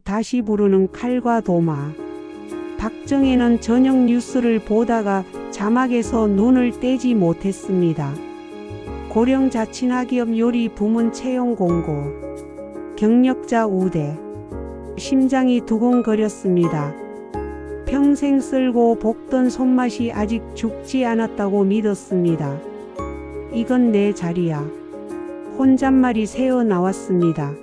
다시 부르는 칼과 도마. 박정혜는 저녁 뉴스를 보다가 자막에서 눈을 떼지 못했습니다. 고령 자치나기업 요리 부문 채용 공고. 경력자 우대. 심장이 두근거렸습니다. 평생 쓸고 볶던 손맛이 아직 죽지 않았다고 믿었습니다. 이건 내 자리야. 혼잣말이 새어 나왔습니다.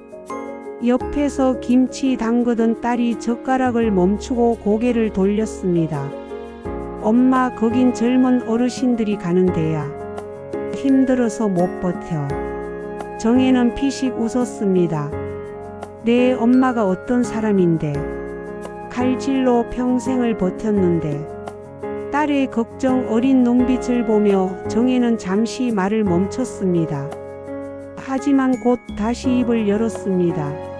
옆에서 김치 담그던 딸이 젓가락을 멈추고 고개를 돌렸습니다. 엄마, 거긴 젊은 어르신들이 가는 데야. 힘들어서 못 버텨. 정혜는 피식 웃었습니다. 내 엄마가 어떤 사람인데. 칼질로 평생을 버텼는데. 딸의 걱정 어린 눈빛을 보며 정혜는 잠시 말을 멈췄습니다. 하지만 곧 다시 입을 열었습니다.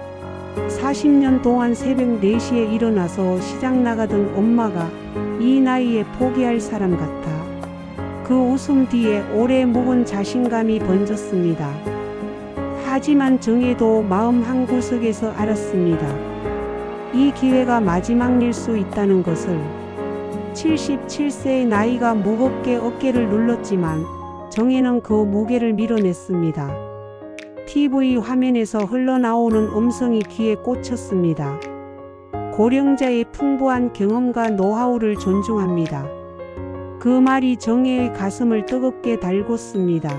40년 동안 새벽 4시에 일어나서 시장 나가던 엄마가 이 나이에 포기할 사람 같아. 그 웃음 뒤에 오래 묵은 자신감이 번졌습니다. 하지만 정혜도 마음 한구석에서 알았습니다. 이 기회가 마지막일 수 있다는 것을. 77세의 나이가 무겁게 어깨를 눌렀지만 정혜는 그 무게를 밀어냈습니다. TV 화면에서 흘러나오는 음성이 귀에 꽂혔습니다. 고령자의 풍부한 경험과 노하우를 존중합니다. 그 말이 정혜의 가슴을 뜨겁게 달궜습니다.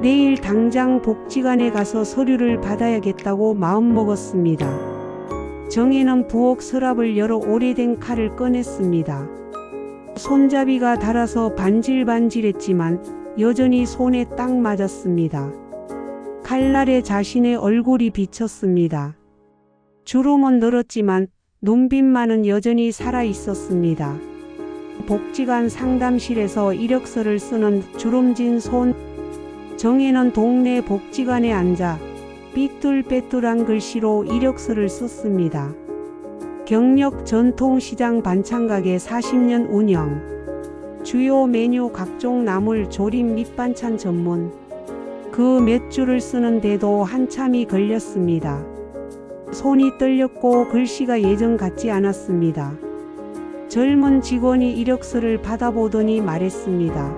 내일 당장 복지관에 가서 서류를 받아야겠다고 마음먹었습니다. 정혜는 부엌 서랍을 열어 오래된 칼을 꺼냈습니다. 손잡이가 닳아서 반질반질했지만 여전히 손에 딱 맞았습니다. 칼날에 자신의 얼굴이 비쳤습니다. 주름은 늘었지만 눈빛만은 여전히 살아있었습니다. 복지관 상담실에서 이력서를 쓰는 주름진 손. 정혜는 동네 복지관에 앉아 삐뚤빼뚤한 글씨로 이력서를 썼습니다. 경력 전통시장 반찬가게 40년 운영. 주요 메뉴 각종 나물 조림 밑반찬 전문. 그 몇 줄을 쓰는데도 한참이 걸렸습니다. 손이 떨렸고 글씨가 예전 같지 않았습니다. 젊은 직원이 이력서를 받아보더니 말했습니다.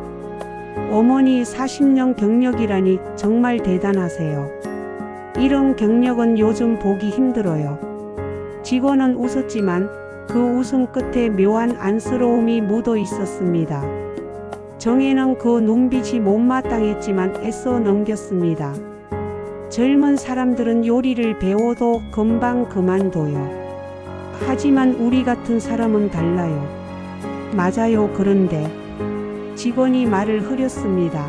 어머니 40년 경력이라니 정말 대단하세요. 이런 경력은 요즘 보기 힘들어요. 직원은 웃었지만 그 웃음 끝에 묘한 안쓰러움이 묻어 있었습니다. 정혜는 그 눈빛이 못마땅했지만 애써 넘겼습니다. 젊은 사람들은 요리를 배워도 금방 그만둬요. 하지만 우리 같은 사람은 달라요. 맞아요. 그런데 직원이 말을 흐렸습니다.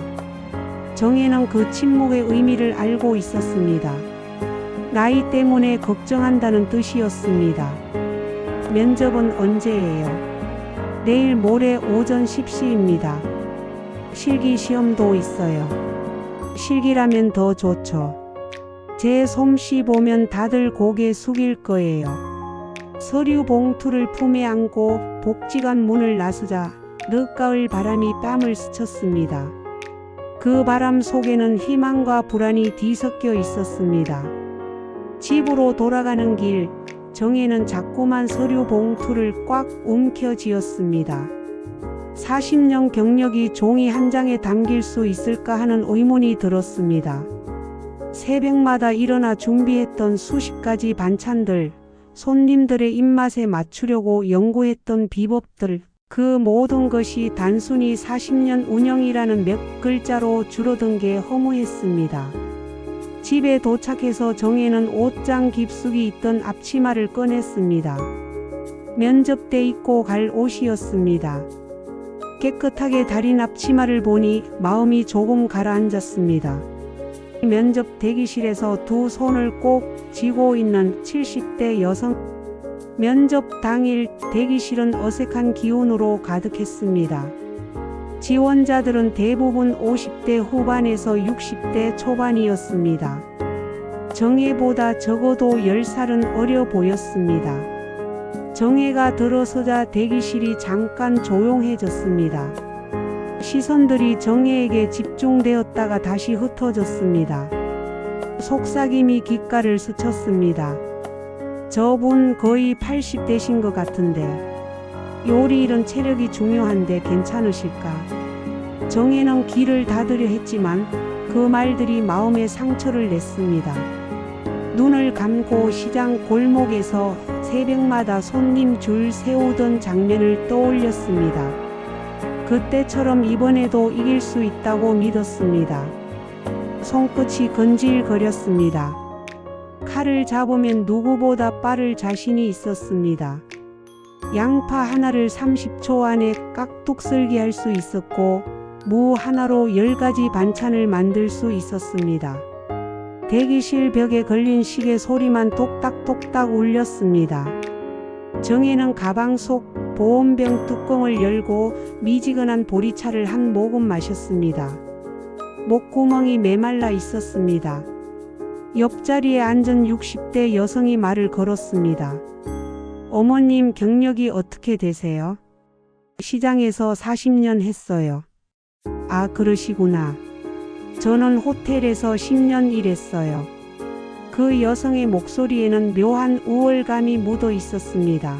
정혜는 그 침묵의 의미를 알고 있었습니다. 나이 때문에 걱정한다는 뜻이었습니다. 면접은 언제예요? 내일 모레 오전 10시입니다. 실기시험도 있어요. 실기라면 더 좋죠. 제 솜씨 보면 다들 고개 숙일 거예요. 서류 봉투를 품에 안고 복지관 문을 나서자 늦가을 바람이 뺨을 스쳤습니다. 그 바람 속에는 희망과 불안이 뒤섞여 있었습니다. 집으로 돌아가는 길, 정혜는 자꾸만 서류 봉투를 꽉 움켜쥐었습니다. 40년 경력이 종이 한 장에 담길 수 있을까 하는 의문이 들었습니다. 새벽마다 일어나 준비했던 수십 가지 반찬들, 손님들의 입맛에 맞추려고 연구했던 비법들, 그 모든 것이 단순히 40년 운영이라는 몇 글자로 줄어든 게 허무했습니다. 집에 도착해서 정혜는 옷장 깊숙이 있던 앞치마를 꺼냈습니다. 면접 때 입고 갈 옷이었습니다. 깨끗하게 다린 앞치마를 보니 마음이 조금 가라앉았습니다. 면접 대기실에서 두 손을 꼭 쥐고 있는 70대 여성. 면접 당일 대기실은 어색한 기운으로 가득했습니다. 지원자들은 대부분 50대 후반에서 60대 초반이었습니다. 정혜보다 적어도 10살은 어려 보였습니다. 정혜가 들어서자 대기실이 잠깐 조용해졌습니다. 시선들이 정혜에게 집중되었다가 다시 흩어졌습니다. 속삭임이 귓가를 스쳤습니다. 저분 거의 80대신 것 같은데 요리 일은 체력이 중요한데 괜찮으실까? 정혜는 귀를 닫으려 했지만 그 말들이 마음에 상처를 냈습니다. 눈을 감고 시장 골목에서 새벽마다 손님 줄 세우던 장면을 떠올렸습니다. 그때처럼 이번에도 이길 수 있다고 믿었습니다. 손끝이 건질거렸습니다. 칼을 잡으면 누구보다 빠를 자신이 있었습니다. 양파 하나를 30초 안에 깍둑 썰기 할 수 있었고 무 하나로 10가지 반찬을 만들 수 있었습니다. 대기실 벽에 걸린 시계 소리만 똑딱똑딱 울렸습니다. 정혜는 가방 속 보온병 뚜껑을 열고 미지근한 보리차를 한 모금 마셨습니다. 목구멍이 메말라 있었습니다. 옆자리에 앉은 60대 여성이 말을 걸었습니다. 어머님 경력이 어떻게 되세요? 시장에서 40년 했어요. 아, 그러시구나. 저는 호텔에서 10년 일했어요. 그 여성의 목소리에는 묘한 우월감이 묻어 있었습니다.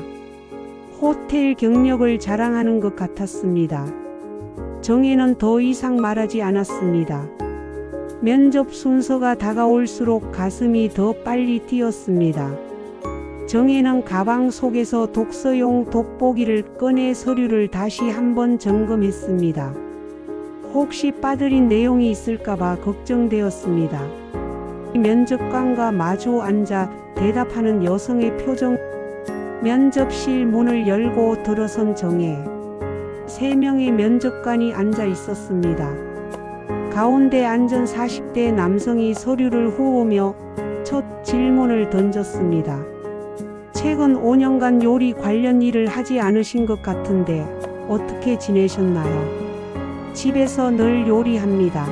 호텔 경력을 자랑하는 것 같았습니다. 정혜는 더 이상 말하지 않았습니다. 면접 순서가 다가올수록 가슴이 더 빨리 뛰었습니다. 정혜는 가방 속에서 독서용 돋보기를 꺼내 서류를 다시 한번 점검했습니다. 혹시 빠뜨린 내용이 있을까봐 걱정되었습니다. 면접관과 마주 앉아 대답하는 여성의 표정. 면접실 문을 열고 들어선 정혜. 3명의 면접관이 앉아 있었습니다. 가운데 앉은 40대 남성이 서류를 후우며 첫 질문을 던졌습니다. 최근 5년간 요리 관련 일을 하지 않으신 것 같은데 어떻게 지내셨나요? 집에서 늘 요리합니다.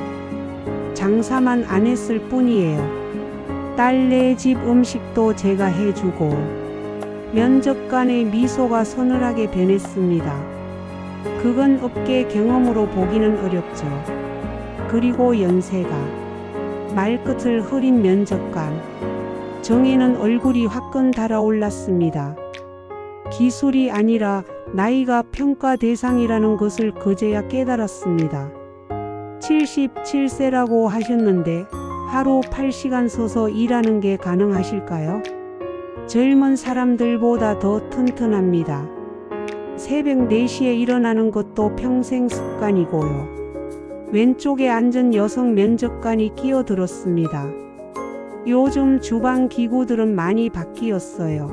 장사만 안 했을 뿐이에요. 딸네 집 음식도 제가 해주고. 면접관의 미소가 서늘하게 변했습니다. 그건 업계 경험으로 보기는 어렵죠. 그리고 연세가. 말끝을 흐린 면접관. 정혜는 얼굴이 화끈 달아올랐습니다. 기술이 아니라 나이가 평가 대상이라는 것을 그제야 깨달았습니다. 77세라고 하셨는데 하루 8시간 서서 일하는 게 가능하실까요? 젊은 사람들보다 더 튼튼합니다. 새벽 4시에 일어나는 것도 평생 습관이고요. 왼쪽에 앉은 여성 면접관이 끼어들었습니다. 요즘 주방 기구들은 많이 바뀌었어요.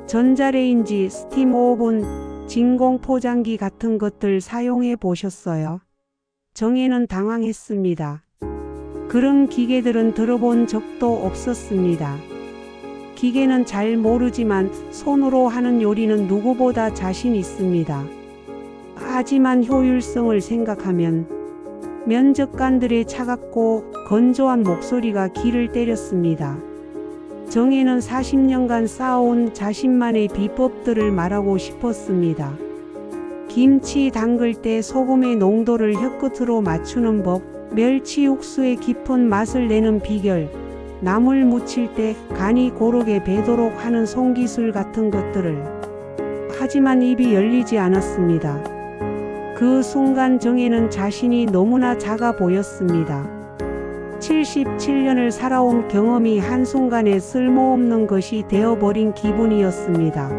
전자레인지, 스팀 오븐, 진공 포장기 같은 것들 사용해 보셨어요? 정혜는 당황했습니다. 그런 기계들은 들어본 적도 없었습니다. 기계는 잘 모르지만 손으로 하는 요리는 누구보다 자신 있습니다. 하지만 효율성을 생각하면 면접관들의 차갑고 건조한 목소리가 귀를 때렸습니다. 정혜는 40년간 쌓아온 자신만의 비법들을 말하고 싶었습니다. 김치 담글 때 소금의 농도를 혀끝으로 맞추는 법, 멸치 육수의 깊은 맛을 내는 비결, 나물 무칠 때 간이 고르게 배도록 하는 손기술 같은 것들을. 하지만 입이 열리지 않았습니다. 그 순간 정혜는 자신이 너무나 작아 보였습니다. 77년을 살아온 경험이 한순간에 쓸모없는 것이 되어버린 기분이었습니다.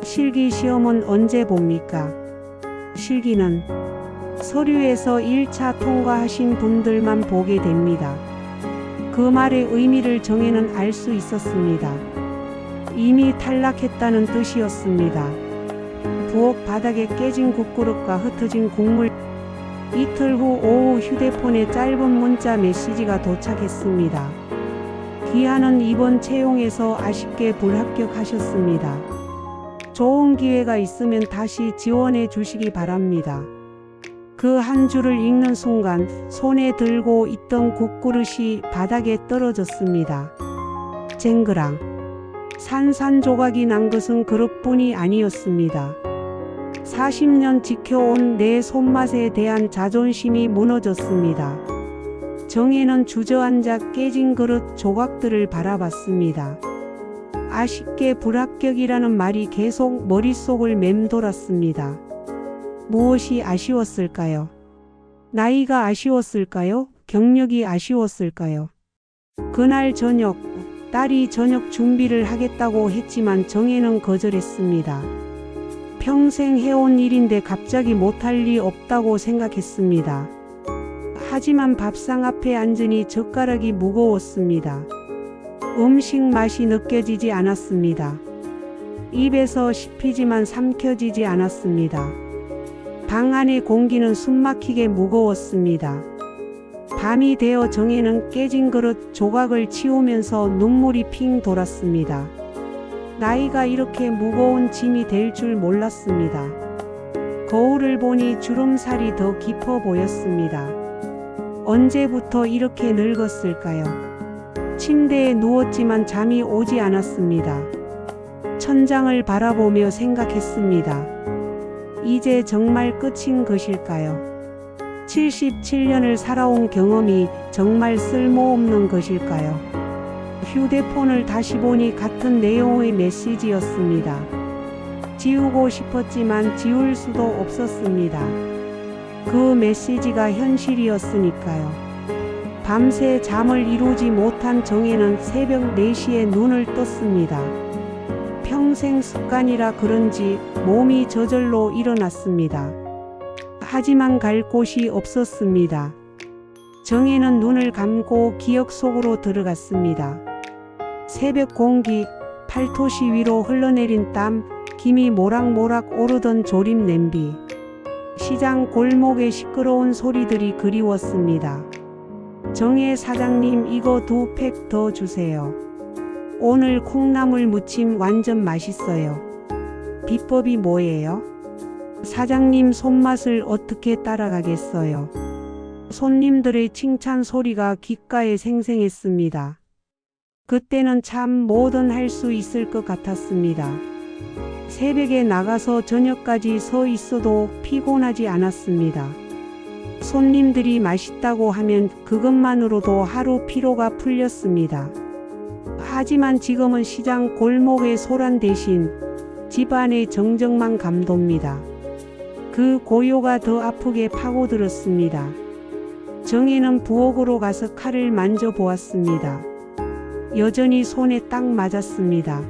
실기 시험은 언제 봅니까? 실기는 서류에서 1차 통과하신 분들만 보게 됩니다. 그 말의 의미를 정혜는 알 수 있었습니다. 이미 탈락했다는 뜻이었습니다. 부엌 바닥에 깨진 국그릇과 흩어진 국물. 이틀 후 오후 휴대폰에 짧은 문자 메시지가 도착했습니다. 기한은 이번 채용에서 아쉽게 불합격하셨습니다. 좋은 기회가 있으면 다시 지원해 주시기 바랍니다. 그 한 줄을 읽는 순간 손에 들고 있던 국그릇이 바닥에 떨어졌습니다. 쨍그랑. 산산조각이 난 것은 그릇뿐이 아니었습니다. 40년 지켜온 내 손맛에 대한 자존심이 무너졌습니다. 정혜는 주저앉아 깨진 그릇 조각들을 바라봤습니다. 아쉽게 불합격이라는 말이 계속 머릿속을 맴돌았습니다. 무엇이 아쉬웠을까요? 나이가 아쉬웠을까요? 경력이 아쉬웠을까요? 그날 저녁, 딸이 저녁 준비를 하겠다고 했지만 정혜는 거절했습니다. 평생 해온 일인데 갑자기 못할 리 없다고 생각했습니다. 하지만 밥상 앞에 앉으니 젓가락이 무거웠습니다. 음식 맛이 느껴지지 않았습니다. 입에서 씹히지만 삼켜지지 않았습니다. 방 안의 공기는 숨막히게 무거웠습니다. 밤이 되어 정혜는 깨진 그릇 조각을 치우면서 눈물이 핑 돌았습니다. 나이가 이렇게 무거운 짐이 될 줄 몰랐습니다. 거울을 보니 주름살이 더 깊어 보였습니다. 언제부터 이렇게 늙었을까요? 침대에 누웠지만 잠이 오지 않았습니다. 천장을 바라보며 생각했습니다. 이제 정말 끝인 것일까요? 77년을 살아온 경험이 정말 쓸모없는 것일까요? 휴대폰을 다시 보니 같은 내용의 메시지였습니다. 지우고 싶었지만 지울 수도 없었습니다. 그 메시지가 현실이었으니까요. 밤새 잠을 이루지 못한 정혜는 새벽 4시에 눈을 떴습니다. 평생 습관이라 그런지 몸이 저절로 일어났습니다. 하지만 갈 곳이 없었습니다. 정혜는 눈을 감고 기억 속으로 들어갔습니다. 새벽 공기, 팔토시 위로 흘러내린 땀, 김이 모락모락 오르던 조림 냄비. 시장 골목의 시끄러운 소리들이 그리웠습니다. 정혜 사장님, 이거 2팩 더 주세요. 오늘 콩나물 무침 완전 맛있어요. 비법이 뭐예요? 사장님 손맛을 어떻게 따라가겠어요? 손님들의 칭찬 소리가 귓가에 생생했습니다. 그때는 참 뭐든 할 수 있을 것 같았습니다. 새벽에 나가서 저녁까지 서 있어도 피곤하지 않았습니다. 손님들이 맛있다고 하면 그것만으로도 하루 피로가 풀렸습니다. 하지만 지금은 시장 골목의 소란 대신 집안의 정적만 감돕니다. 그 고요가 더 아프게 파고들었습니다. 정혜는 부엌으로 가서 칼을 만져보았습니다. 여전히 손에 딱 맞았습니다.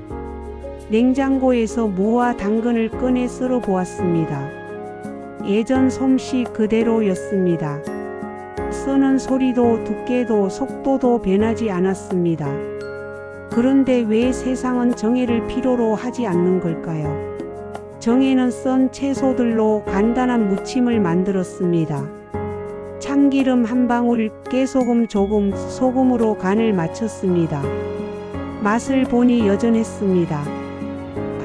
냉장고에서 무와 당근을 꺼내 썰어 보았습니다. 예전 솜씨 그대로였습니다. 써는 소리도 두께도 속도도 변하지 않았습니다. 그런데 왜 세상은 정혜를 필요로 하지 않는 걸까요? 정혜는 썬 채소들로 간단한 무침을 만들었습니다. 참기름 한 방울, 깨소금 조금, 소금으로 간을 맞췄습니다. 맛을 보니 여전했습니다.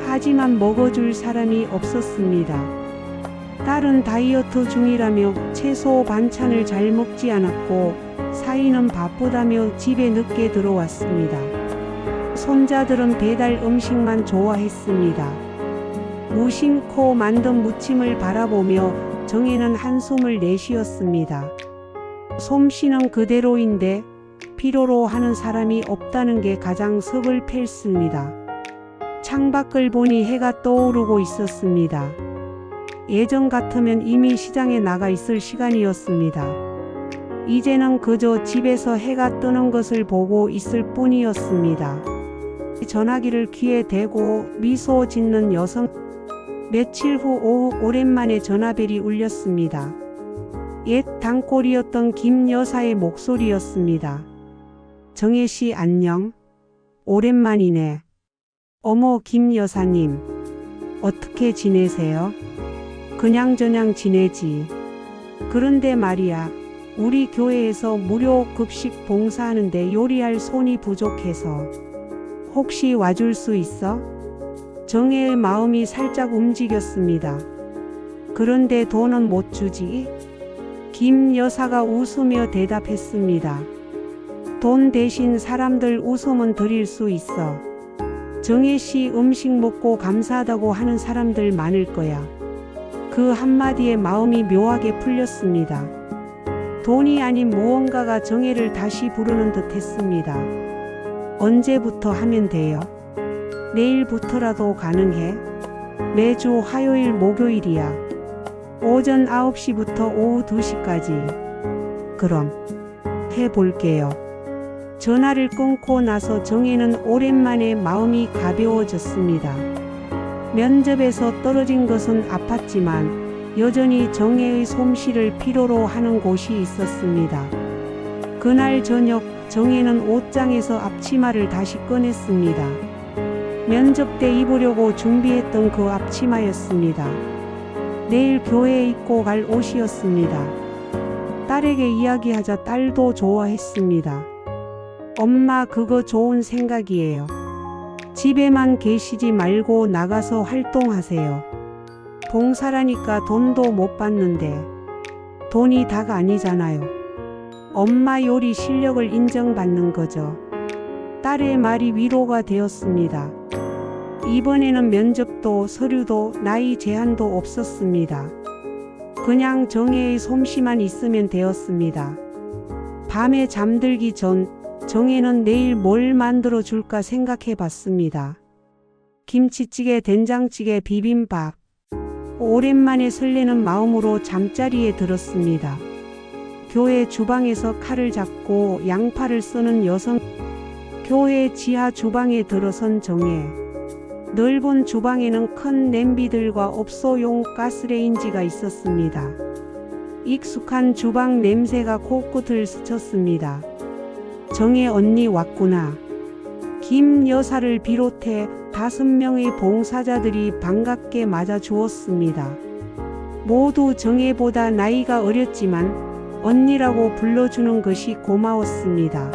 하지만 먹어줄 사람이 없었습니다. 딸은 다이어트 중이라며 채소 반찬을 잘 먹지 않았고 사위는 바쁘다며 집에 늦게 들어왔습니다. 손자들은 배달 음식만 좋아했습니다. 무심코 만든 무침을 바라보며 정혜는 한숨을 내쉬었습니다. 솜씨는 그대로인데 필요로 하는 사람이 없다는 게 가장 서글펐습니다. 창밖을 보니 해가 떠오르고 있었습니다. 예전 같으면 이미 시장에 나가 있을 시간이었습니다. 이제는 그저 집에서 해가 뜨는 것을 보고 있을 뿐이었습니다. 전화기를 귀에 대고 미소 짓는 여성. 며칠 후 오후 오랜만에 전화벨이 울렸습니다. 옛 단골이었던 김 여사의 목소리였습니다. 정혜 씨 안녕? 오랜만이네. 어머 김 여사님. 어떻게 지내세요? 그냥저냥 지내지. 그런데 말이야. 우리 교회에서 무료 급식 봉사하는데 요리할 손이 부족해서. 혹시 와줄 수 있어? 정혜의 마음이 살짝 움직였습니다. 그런데 돈은 못 주지? 김 여사가 웃으며 대답했습니다. 돈 대신 사람들 웃음은 드릴 수 있어. 정혜 씨 음식 먹고 감사하다고 하는 사람들 많을 거야. 그 한마디에 마음이 묘하게 풀렸습니다. 돈이 아닌 무언가가 정혜를 다시 부르는 듯 했습니다. 언제부터 하면 돼요? 내일부터라도 가능해? 매주 화요일 목요일이야. 오전 9시부터 오후 2시까지. 그럼 해볼게요. 전화를 끊고 나서 정혜는 오랜만에 마음이 가벼워졌습니다. 면접에서 떨어진 것은 아팠지만 여전히 정혜의 솜씨를 필요로 하는 곳이 있었습니다. 그날 저녁 정혜는 옷장에서 앞치마를 다시 꺼냈습니다. 면접 때 입으려고 준비했던 그 앞치마였습니다. 내일 교회에 입고 갈 옷이었습니다. 딸에게 이야기하자 딸도 좋아했습니다. 엄마 그거 좋은 생각이에요. 집에만 계시지 말고 나가서 활동하세요. 봉사라니까 돈도 못 받는데 돈이 다가 아니잖아요. 엄마 요리 실력을 인정받는 거죠. 딸의 말이 위로가 되었습니다. 이번에는 면접도 서류도 나이 제한도 없었습니다. 그냥 정혜의 솜씨만 있으면 되었습니다. 밤에 잠들기 전 정혜는 내일 뭘 만들어 줄까 생각해 봤습니다. 김치찌개, 된장찌개, 비빔밥. 오랜만에 설레는 마음으로 잠자리에 들었습니다. 교회 주방에서 칼을 잡고 양파를 써는 여성. 교회 지하 주방에 들어선 정혜. 넓은 주방에는 큰 냄비들과 업소용 가스레인지가 있었습니다. 익숙한 주방 냄새가 코끝을 스쳤습니다. 정혜 언니 왔구나. 김 여사를 비롯해 5명의 봉사자들이 반갑게 맞아주었습니다. 모두 정혜보다 나이가 어렸지만 언니라고 불러주는 것이 고마웠습니다.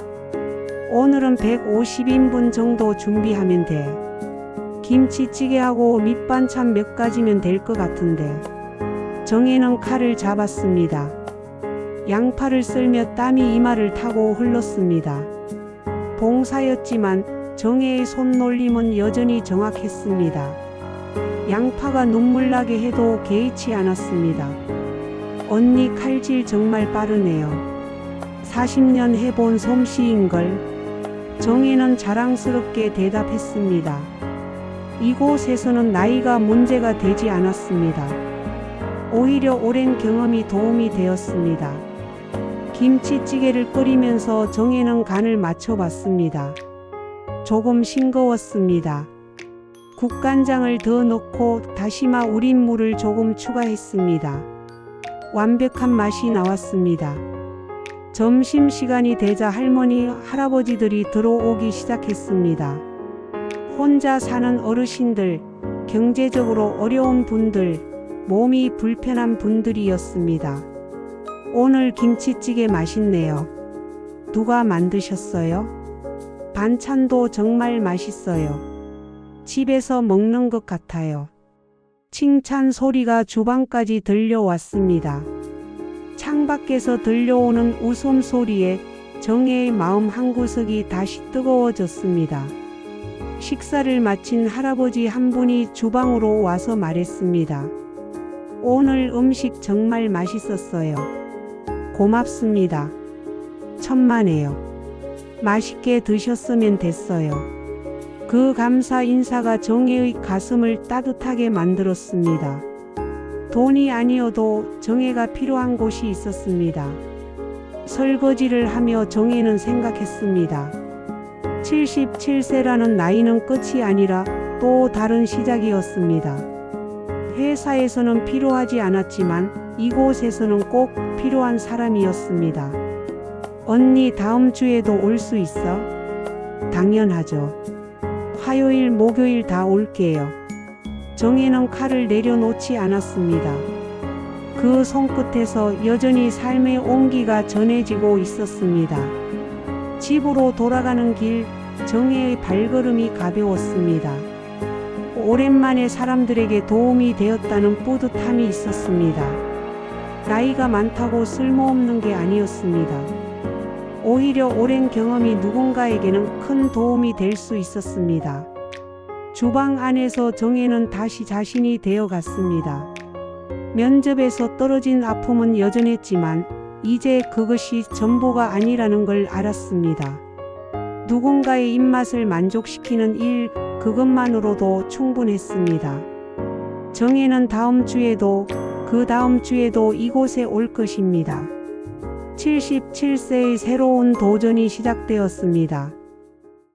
오늘은 150인분 정도 준비하면 돼. 김치찌개하고 밑반찬 몇 가지면 될 것 같은데. 정혜는 칼을 잡았습니다. 양파를 썰며 땀이 이마를 타고 흘렀습니다. 봉사였지만 정혜의 손놀림은 여전히 정확했습니다. 양파가 눈물나게 해도 개의치 않았습니다. 언니 칼질 정말 빠르네요. 40년 해본 솜씨인걸. 정혜는 자랑스럽게 대답했습니다. 이곳에서는 나이가 문제가 되지 않았습니다. 오히려 오랜 경험이 도움이 되었습니다. 김치찌개를 끓이면서 정혜는 간을 맞춰봤습니다. 조금 싱거웠습니다. 국간장을 더 넣고 다시마 우린 물을 조금 추가했습니다. 완벽한 맛이 나왔습니다. 점심시간이 되자 할머니, 할아버지들이 들어오기 시작했습니다. 혼자 사는 어르신들, 경제적으로 어려운 분들, 몸이 불편한 분들이었습니다. 오늘 김치찌개 맛있네요. 누가 만드셨어요? 반찬도 정말 맛있어요. 집에서 먹는 것 같아요. 칭찬 소리가 주방까지 들려왔습니다. 창밖에서 들려오는 웃음소리에 정혜의 마음 한구석이 다시 뜨거워졌습니다. 식사를 마친 할아버지 한 분이 주방으로 와서 말했습니다. 오늘 음식 정말 맛있었어요. 고맙습니다. 천만에요. 맛있게 드셨으면 됐어요. 그 감사 인사가 정혜의 가슴을 따뜻하게 만들었습니다. 돈이 아니어도 정혜가 필요한 곳이 있었습니다. 설거지를 하며 정혜는 생각했습니다. 77세라는 나이는 끝이 아니라 또 다른 시작이었습니다. 회사에서는 필요하지 않았지만 이곳에서는 꼭 필요한 사람이었습니다. 언니 다음 주에도 올 수 있어? 당연하죠. 화요일, 목요일 다 올게요. 정혜는 칼을 내려놓지 않았습니다. 그 손끝에서 여전히 삶의 온기가 전해지고 있었습니다. 집으로 돌아가는 길, 정혜의 발걸음이 가벼웠습니다. 오랜만에 사람들에게 도움이 되었다는 뿌듯함이 있었습니다. 나이가 많다고 쓸모없는 게 아니었습니다. 오히려 오랜 경험이 누군가에게는 큰 도움이 될 수 있었습니다. 주방 안에서 정혜는 다시 자신이 되어갔습니다. 면접에서 떨어진 아픔은 여전했지만 이제 그것이 전부가 아니라는 걸 알았습니다. 누군가의 입맛을 만족시키는 일, 그것만으로도 충분했습니다. 정혜는 다음 주에도 그 다음 주에도 이곳에 올 것입니다. 77세의 새로운 도전이 시작되었습니다.